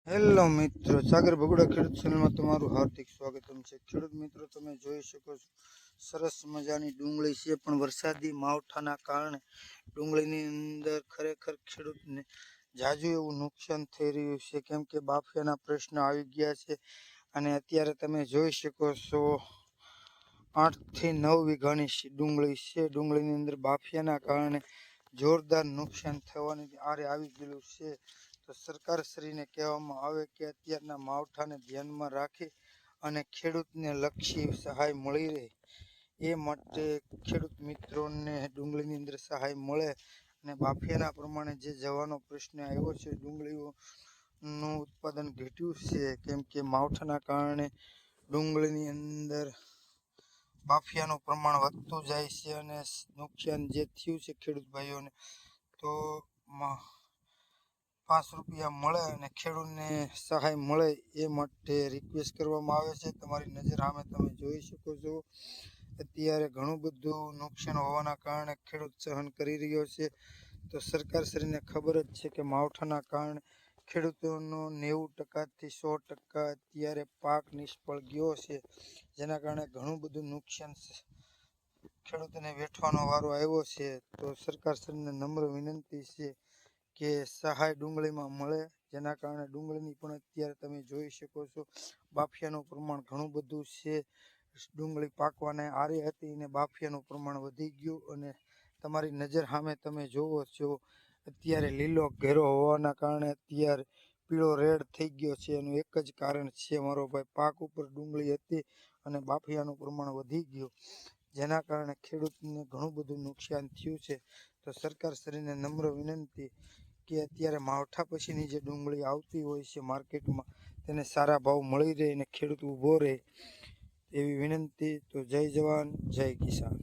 Hello મિત્રો, સાગર બગુડા ખેડૂત ચેનલમાં તમારું હાર્દિક સ્વાગતમ છે। ખેડૂત મિત્રો, તમે જોઈ શકો છો સરસ મજાની ડુંગળી છે, પણ વરસાદી માવઠાના કારણે ડુંગળીની અંદર ખરેખર ખેડૂતને જાજુ એવું નુકસાન થઈ રહ્યું છે, કેમ કે બાફિયાના પ્રશ્ન આવી ગયા છે। અને અત્યારે તમે જોઈ શકો છો 8 થી 9 વીઘાની ડુંગળી છે। ડુંગળીની અંદર બાફિયાના કારણે જોરદાર નુકસાન થવાની આરે આવી ગયેલું છે। તો સરકારશ્રીને કહેવામાં આવે કે અત્યારના માવઠાને ધ્યાનમાં રાખી અને ખેડૂતને લક્ષી સહાય મળી રહે એ માટે ખેડૂત મિત્રોને ડુંગળીની અંદર સહાય મળે અને બાફિયાના પ્રમાણે જે જવાનો પ્રશ્ન આવ્યો છે, ડુંગળીનું ઉત્પાદન ઘટ્યું છે, કેમ કે માવઠાના કારણે ડુંગળીની અંદર બાફિયાનું પ્રમાણ વધતું જાય છે અને નુકસાન જે થયું છે ખેડૂત ભાઈઓને, તો 5 રૂપિયા મળે અને ખેડૂતને સહાય મળે એ માટે રિક્વેસ્ટ કરવામાં આવે છે। તમારી નજર સામે તમે જોઈ શકો છો અત્યારે ઘણું બધું નુકસાન હોવાના કારણે ખેડૂત સહન કરી રહ્યો છે। તો સરકારશ્રીને ખબર જ છે કે માવઠાના કારણે ખેડૂતોનો 90% થી 100% અત્યારે પાક નિષ્ફળ ગયો છે, જેના કારણે ઘણું બધું નુકસાન ખેડૂતોને વેઠવાનો વારો આવ્યો છે। તો સરકારશ્રીને નમ્ર વિનંતી છે કે સહાય ડુંગળીમાં મળે, જેના કારણે ડુંગળીની પણ અત્યારે તમે જોઈ શકો છો બાફિયાનું પ્રમાણ ઘણું બધું છે। ડુંગળી પાકવાને આરે હતી અને બાફિયાનું પ્રમાણ વધી ગયું અને તમારી નજર સામે તમે જોવો છો અત્યારે લીલો ઘેરો હોવાના કારણે અત્યારે પીળો રેડ થઈ ગયો છે। એનું એક જ કારણ છે મારો ભાઈ, પાક ઉપર ડુંગળી હતી અને બાફિયાનું પ્રમાણ વધી ગયું, જેના કારણે ખેડૂતને ઘણું બધું નુકસાન થયું છે। તો સરકારશ્રીને નમ્ર વિનંતી કે અત્યારે માવઠા પછીની જે ડુંગળી આવતી હોય છે માર્કેટમાં, તેને સારા ભાવ મળી રહે અને ખેડૂત ઊભો રહે એવી વિનંતી। તો જય જવાન જય કિસાન।